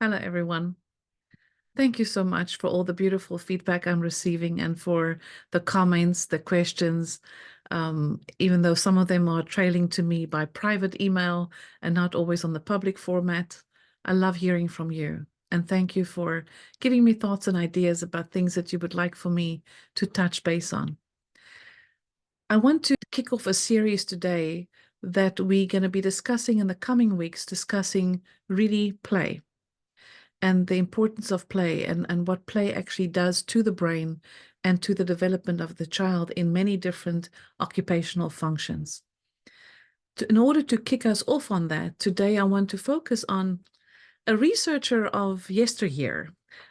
Hello, everyone. Thank you so much for all the beautiful feedback I'm receiving and for the comments, the questions, even though some of them are trailing to me by private email and not always on the public format. I love hearing from you. And thank you for giving me thoughts and ideas about things that you would like for me to touch base on. I want to kick off a series today that we're going to be discussing in the coming weeks, discussing really play and the importance of play and what play actually does to the brain and to the development of the child in many different occupational functions. In order to kick us off on that, today I want to focus on a researcher of yesteryear,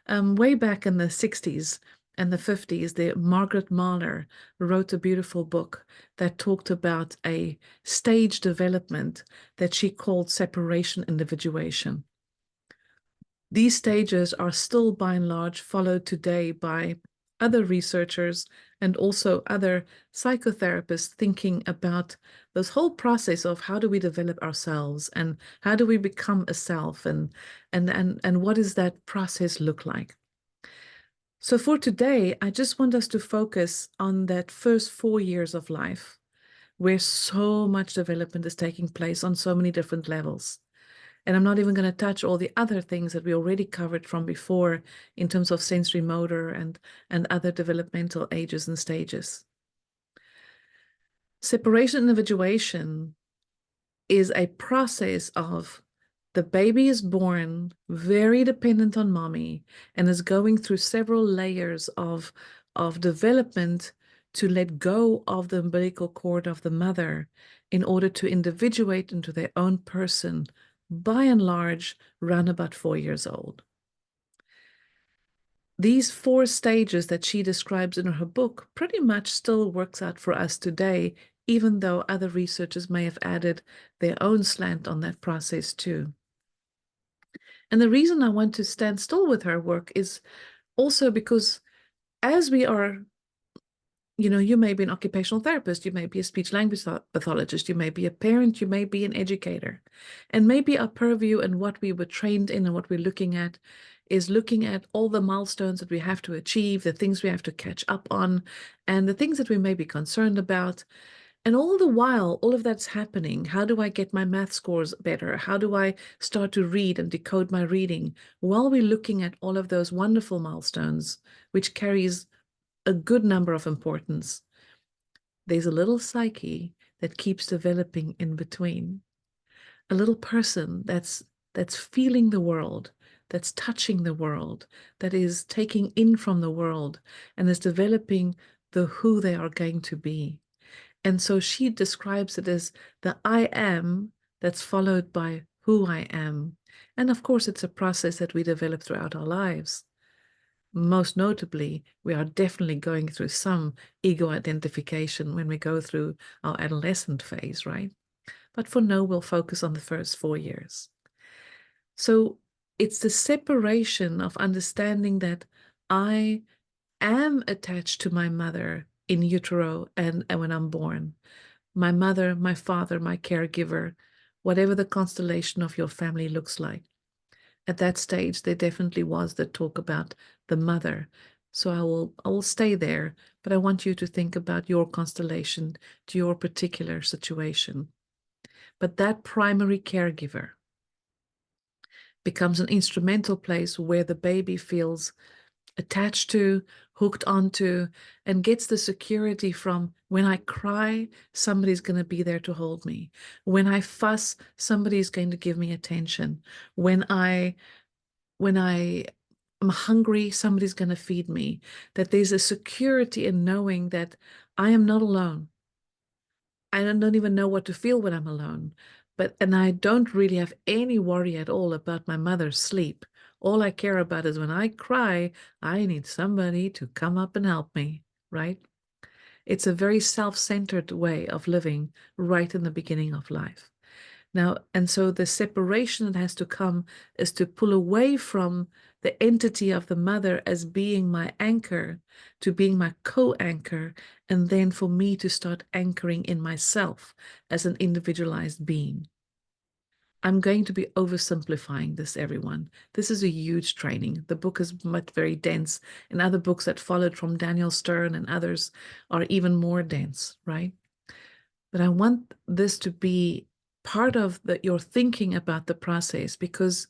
way back in the 60s and the 50s. Margaret Mahler wrote a beautiful book that talked about a stage development that she called separation-individuation. These stages are still by and large followed today by other researchers and also other psychotherapists thinking about this whole process of how do we develop ourselves and how do we become a self and what does that process look like. So for today, I just want us to focus on that first 4 years of life where so much development is taking place on so many different levels. And I'm not even going to touch all the other things that we already covered from before in terms of sensory motor and other developmental ages and stages. Separation-individuation is a process of the baby is born very dependent on mommy and is going through several layers of development to let go of the umbilical cord of the mother in order to individuate into their own person, by and large, around about 4 years old. These 4 stages that she describes in her book pretty much still works out for us today, even though other researchers may have added their own slant on that process too. And the reason I want to stand still with her work is also because as we are, you may be an occupational therapist, you may be a speech language pathologist, you may be a parent, you may be an educator. And maybe our purview and what we were trained in and what we're looking at is looking at all the milestones that we have to achieve, the things we have to catch up on, and the things that we may be concerned about. And all the while, all of that's happening. How do I get my math scores better? How do I start to read and decode my reading? While we're looking at all of those wonderful milestones, which carries a good number of importance, there's a little psyche that keeps developing in between. A little person that's feeling the world, that's touching the world, that is taking in from the world and is developing the who they are going to be. And so she describes it as the I am that's followed by who I am. And of course, it's a process that we develop throughout our lives. Most notably, we are definitely going through some ego identification when we go through our adolescent phase, right? But for now, we'll focus on the first 4 years. So it's the separation of understanding that I am attached to my mother in utero and when I'm born. My mother, my father, my caregiver, whatever the constellation of your family looks like. At that stage, there definitely was the talk about the mother. So I will stay there, but I want you to think about your constellation to your particular situation. But that primary caregiver becomes an instrumental place where the baby feels attached to, hooked onto, and gets the security from when I cry, somebody's going to be there to hold me. When I fuss, somebody's going to give me attention. When I am hungry, somebody's going to feed me. That there's a security in knowing that I am not alone. I don't even know what to feel when I'm alone. And I don't really have any worry at all about my mother's sleep. All I care about is when I cry, I need somebody to come up and help me, right? It's a very self-centered way of living right in the beginning of life. Now, and so the separation that has to come is to pull away from the entity of the mother as being my anchor to being my co-anchor, and then for me to start anchoring in myself as an individualized being. I'm going to be oversimplifying this, everyone. This is a huge training. The book is much very dense, and other books that followed from Daniel Stern and others are even more dense, right? But I want this to be part of your thinking about the process, because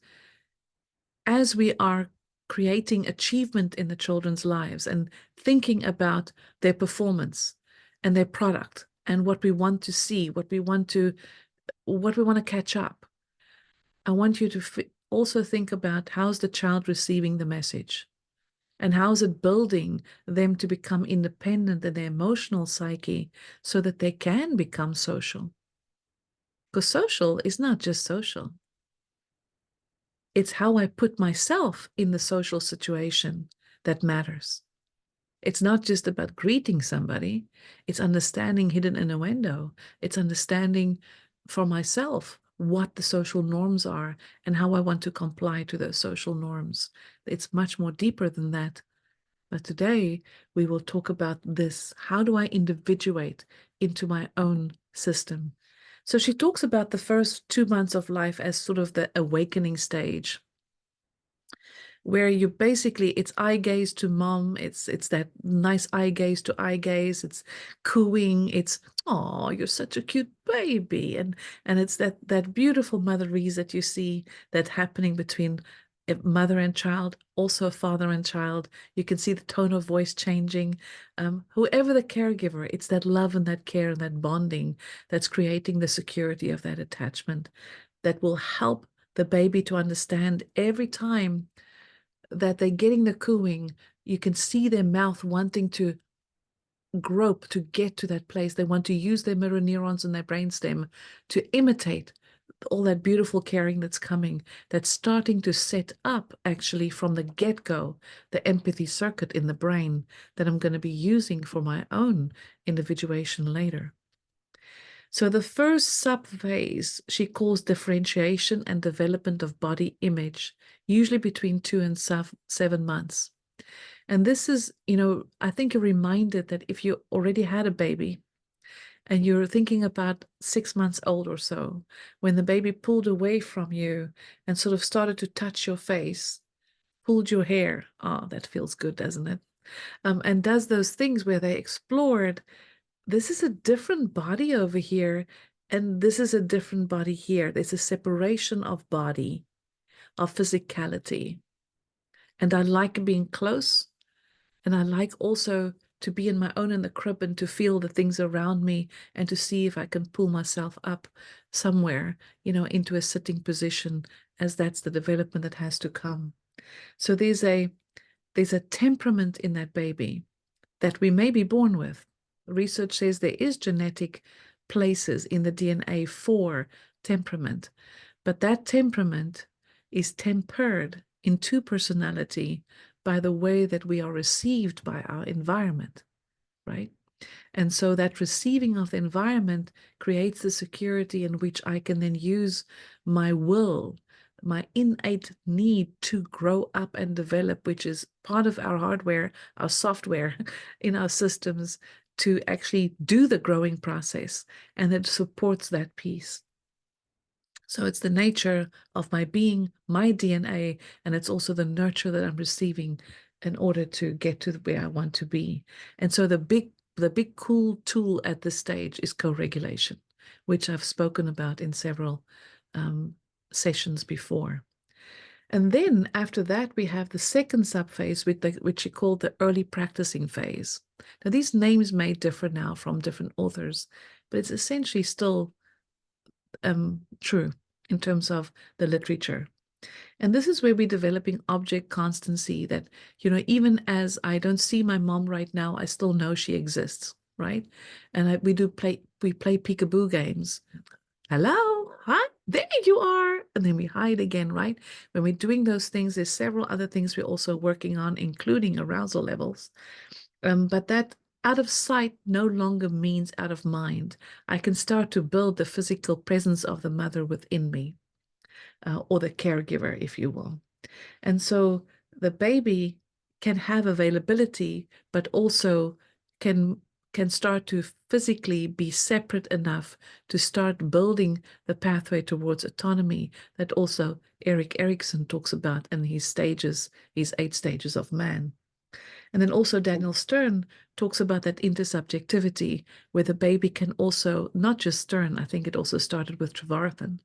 as we are creating achievement in the children's lives and thinking about their performance and their product and what we want to see, what we want to catch up, I want you to also think about how's the child receiving the message, and how's it building them to become independent in their emotional psyche so that they can become social. Because social is not just social. It's how I put myself in the social situation that matters. It's not just about greeting somebody. It's understanding hidden innuendo. It's understanding for myself what the social norms are and how I want to comply to those social norms. It's much more deeper than that. But today we will talk about this. How do I individuate into my own system? So she talks about the first 2 months of life as sort of the awakening stage, where you basically, it's eye gaze to mom, it's that nice eye gaze to eye gaze, it's cooing, it's, oh, you're such a cute baby, and it's that beautiful motherese that you see that happening between a mother and child, also father and child. You can see the tone of voice changing. Whoever the caregiver, it's that love and that care and that bonding that's creating the security of that attachment that will help the baby to understand every time that they're getting the cooing, you can see their mouth wanting to grope to get to that place. They want to use their mirror neurons in their brainstem to imitate all that beautiful caring that's coming, that's starting to set up actually from the get-go, the empathy circuit in the brain that I'm going to be using for my own individuation later. So the first sub-phase she calls differentiation and development of body image, usually between 2 and 7 months. And this is, I think, a reminder that if you already had a baby and you're thinking about 6 months old or so, when the baby pulled away from you and sort of started to touch your face, pulled your hair, oh, that feels good, doesn't it? And does those things where they explored, this is a different body over here, and this is a different body here. There's a separation of body, of physicality. And I like being close, and I like also to be in my own in the crib and to feel the things around me and to see if I can pull myself up somewhere, into a sitting position, as that's the development that has to come. So there's a temperament in that baby that we may be born with. Research says there is genetic places in the DNA for temperament, but that temperament is tempered into personality by the way that we are received by our environment, right? And so that receiving of the environment creates the security in which I can then use my will, my innate need to grow up and develop, which is part of our hardware, our software in our systems, to actually do the growing process. And it supports that piece. So it's the nature of my being, my DNA, and it's also the nurture that I'm receiving in order to get to where I want to be. And so the big cool tool at this stage is co-regulation, which I've spoken about in several sessions before. And then after that, we have the second subphase, which you call the early practicing phase. Now, these names may differ now from different authors, but it's essentially still true in terms of the literature. And this is where we're developing object constancy, that, even as I don't see my mom right now, I still know she exists, right? And we play peekaboo games. Hello, hi, there you are. And then we hide again, right? When we're doing those things, there's several other things we're also working on, including arousal levels. But that out of sight no longer means out of mind. I can start to build the physical presence of the mother within me, or the caregiver, if you will. And so the baby can have availability, but also can can start to physically be separate enough to start building the pathway towards autonomy that also Erik Erikson talks about in his stages, his 8 stages of man. And then also Daniel Stern talks about that intersubjectivity, where the baby can also, not just Stern, I think it also started with Trevarthen,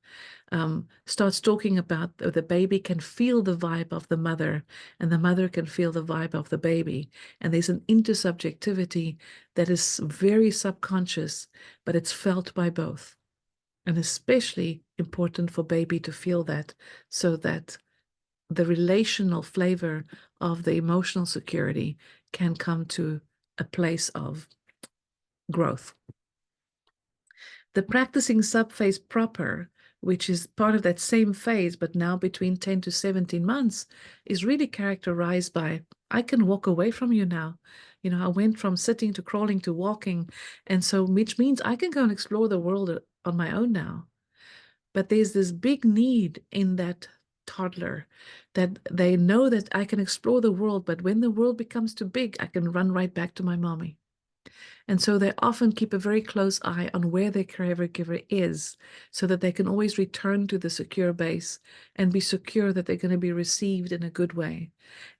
starts talking about the baby can feel the vibe of the mother, and the mother can feel the vibe of the baby. And there's an intersubjectivity that is very subconscious, but it's felt by both. And especially important for baby to feel that, so that the relational flavor of the emotional security can come to a place of growth. The practicing subphase proper, which is part of that same phase, but now between 10 to 17 months, is really characterized by, I can walk away from you now. You know, I went from sitting to crawling to walking. And so, which means I can go and explore the world on my own now. But there's this big need in that toddler that they know that I can explore the world, but when the world becomes too big, I can run right back to my mommy. And so they often keep a very close eye on where their caregiver is so that they can always return to the secure base and be secure that they're going to be received in a good way.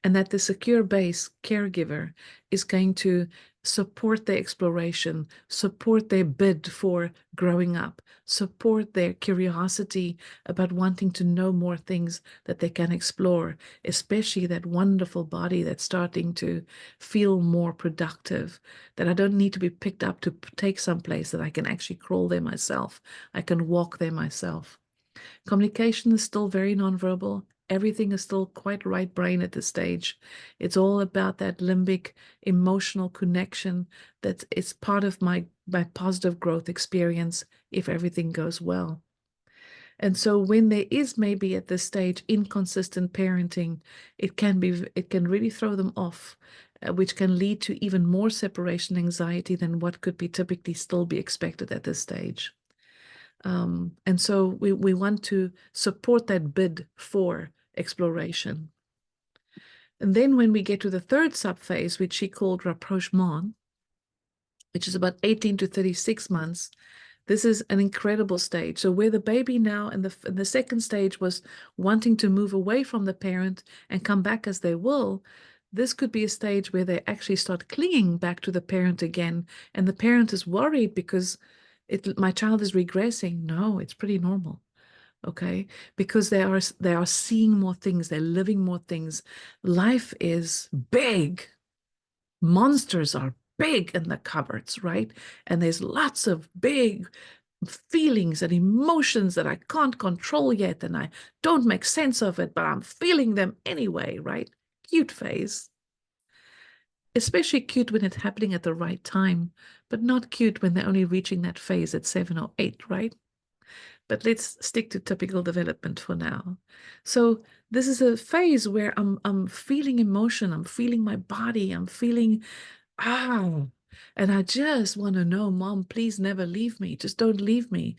And that the secure base caregiver is going to support their exploration, support their bid for growing up, support their curiosity about wanting to know more things that they can explore, especially that wonderful body that's starting to feel more productive, that I don't need to be picked up to take someplace, that I can actually crawl there myself. I can walk there myself. Communication is still very nonverbal. Everything is still quite right brain at this stage. It's all about that limbic emotional connection that is part of my positive growth experience if everything goes well. And so when there is maybe at this stage inconsistent parenting, it can really throw them off, which can lead to even more separation anxiety than what could be typically still be expected at this stage. And so we want to support that bid for exploration. And then when we get to the third subphase, which she called rapprochement, which is about 18 to 36 months, this is an incredible stage. So where the baby now in the second stage was wanting to move away from the parent and come back as they will, this could be a stage where they actually start clinging back to the parent again. And the parent is worried because my child is regressing. No, it's pretty normal. Okay, because they are seeing more things, they're living more things. Life is big. Monsters are big in the cupboards, right? And there's lots of big feelings and emotions that I can't control yet, and I don't make sense of it, but I'm feeling them anyway, right? Cute phase. Especially cute when it's happening at the right time, but not cute when they're only reaching that phase at 7 or 8, right? But let's stick to typical development for now. So this is a phase where I'm feeling emotion, I'm feeling my body, I'm feeling and I just want to know, Mom, please never leave me. Just don't leave me.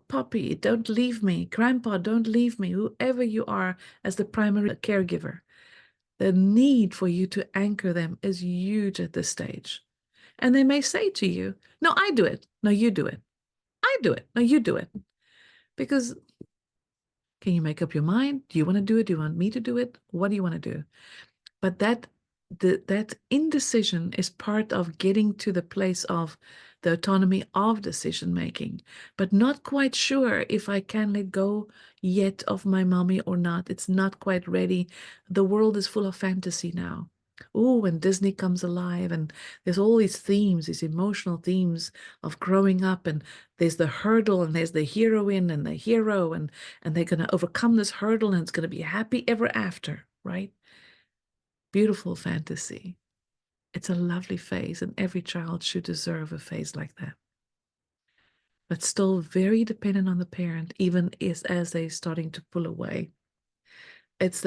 Poppy, don't leave me. Grandpa, don't leave me. Whoever you are as the primary caregiver, the need for you to anchor them is huge at this stage. And they may say to you, no, I do it. No, you do it. I do it. No, you do it. Because can you make up your mind? Do you want to do it? Do you want me to do it? What do you want to do? But that indecision is part of getting to the place of the autonomy of decision making, but not quite sure if I can let go yet of my mommy or not. It's not quite ready. The world is full of fantasy now. Oh, when Disney comes alive, and there's all these themes, these emotional themes of growing up, and there's the hurdle, and there's the heroine and the hero, and they're going to overcome this hurdle, and it's going to be happy ever after, right? Beautiful fantasy. It's a lovely phase, and every child should deserve a phase like that. But still very dependent on the parent, even as they're starting to pull away. It's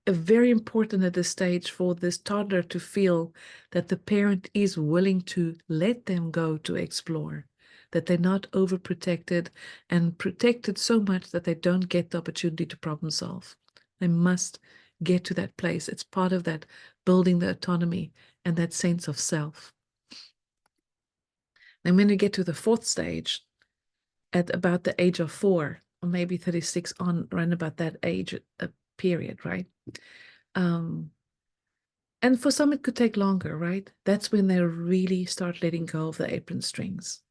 very important at this stage for this toddler to feel that the parent is willing to let them go to explore, that they're not overprotected and protected so much that they don't get the opportunity to problem solve. They must get to that place. It's part of that building the autonomy and that sense of self. And when you get to the fourth stage, at about the age of 4, or maybe 36 on, around about that age period, right? Um, and for some, it could take longer, right? That's when they really start letting go of the apron strings.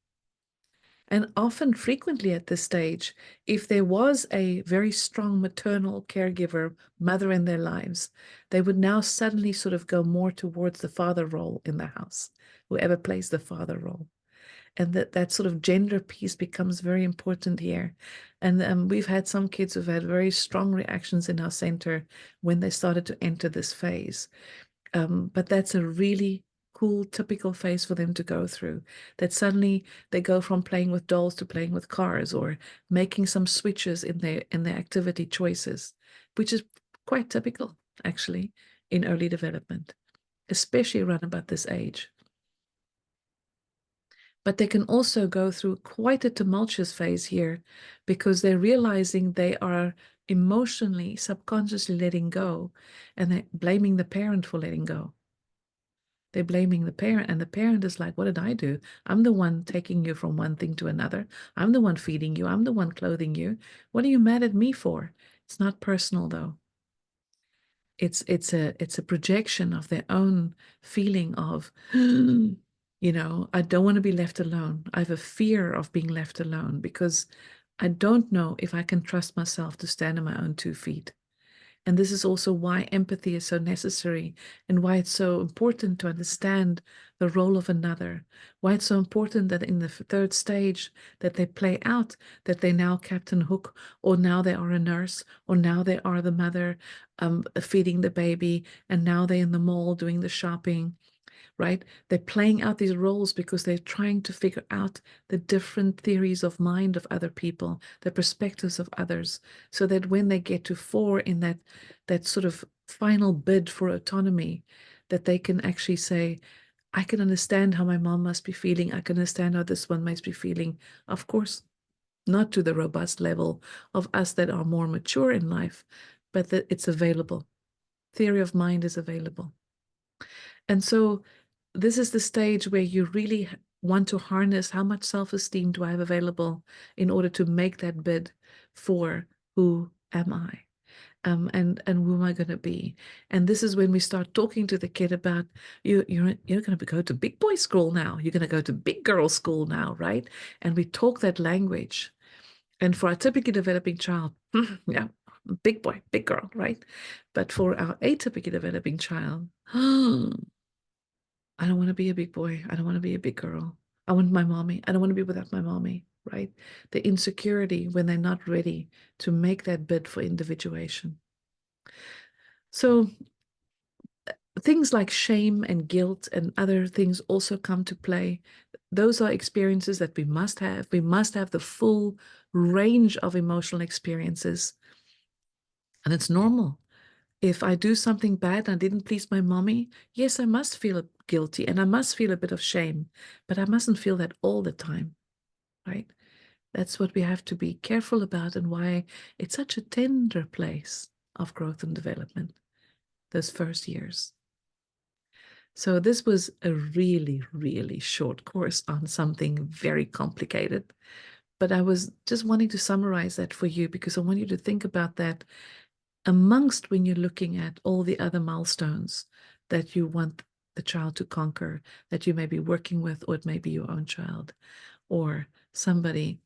And often, frequently at this stage, if there was a very strong maternal caregiver, mother in their lives, they would now suddenly sort of go more towards the father role in the house, whoever plays the father role. And that sort of gender piece becomes very important here. And we've had some kids who've had very strong reactions in our center when they started to enter this phase. But that's a really cool, typical phase for them to go through. That suddenly they go from playing with dolls to playing with cars, or making some switches in their activity choices, which is quite typical actually in early development, especially around about this age. But they can also go through quite a tumultuous phase here, because they're realizing they are emotionally, subconsciously letting go, and they're blaming the parent for letting go. They're blaming the parent, and the parent is like, what did I do? I'm the one taking you from one thing to another. I'm the one feeding you. I'm the one clothing you. What are you mad at me for? It's not personal though. It's a projection of their own feeling of, I don't want to be left alone. I have a fear of being left alone because I don't know if I can trust myself to stand on my own 2 feet. And this is also why empathy is so necessary, and why it's so important to understand the role of another, why it's so important that in the third stage that they play out that they now Captain Hook, or now they are a nurse, or now they are the mother feeding the baby, and now they're in the mall doing the shopping, right? They're playing out these roles because they're trying to figure out the different theories of mind of other people, the perspectives of others, so that when they get to 4 in that sort of final bid for autonomy, that they can actually say, I can understand how my mom must be feeling. I can understand how this one must be feeling. Of course, not to the robust level of us that are more mature in life, but that it's available. Theory of mind is available. And so this is the stage where you really want to harness how much self-esteem do I have available in order to make that bid for who am I? And who am I going to be? And this is when we start talking to the kid about you're going to go to big boy school now. You're going to go to big girl school now, right? And we talk that language. And for our typically developing child, yeah, big boy, big girl, right? But for our atypically developing child, I don't want to be a big boy. I don't want to be a big girl. I want my mommy. I don't want to be without my mommy, right? The insecurity when they're not ready to make that bid for individuation. So things like shame and guilt and other things also come to play. Those are experiences that we must have. We must have the full range of emotional experiences. And it's normal. If I do something bad and I didn't please my mommy, yes, I must feel guilty and I must feel a bit of shame, but I mustn't feel that all the time, right? That's what we have to be careful about, and why it's such a tender place of growth and development, those first years. So this was a really, really short course on something very complicated, but I was just wanting to summarize that for you because I want you to think about that amongst when you're looking at all the other milestones that you want the child to conquer, that you may be working with, or it may be your own child, or somebody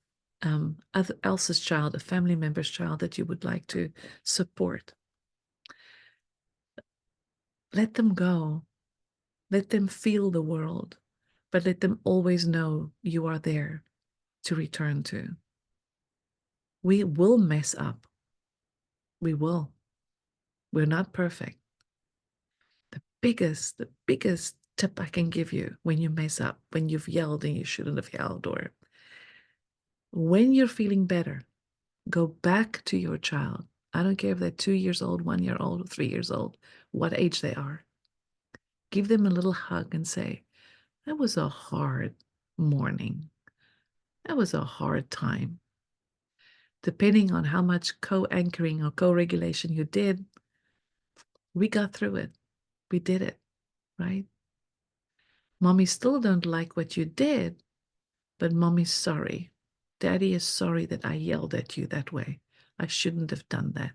else's child, a family member's child that you would like to support. Let them go. Let them feel the world, but let them always know you are there to return to. We will mess up. We will. We're not perfect. The biggest tip I can give you when you mess up, when you've yelled and you shouldn't have yelled, or when you're feeling better, go back to your child. I don't care if they're 2 years old, 1 year old, or 3 years old, what age they are. Give them a little hug and say, that was a hard morning. That was a hard time. Depending on how much co-anchoring or co-regulation you did, we got through it. We did it, right? Mommy still don't like what you did, but Mommy's sorry. Daddy is sorry that I yelled at you that way. I shouldn't have done that.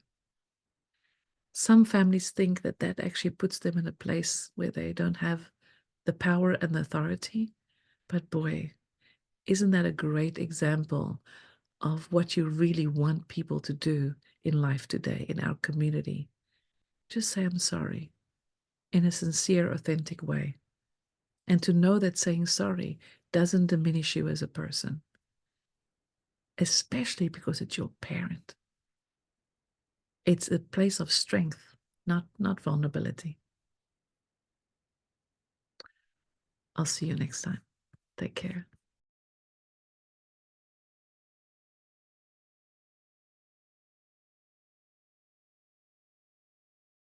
Some families think that that actually puts them in a place where they don't have the power and the authority. But boy, isn't that a great example of what you really want people to do in life today, in our community? Just say, I'm sorry, in a sincere, authentic way. And to know that saying sorry doesn't diminish you as a person, especially because it's your parent. It's a place of strength, not vulnerability. I'll see you next time. Take care.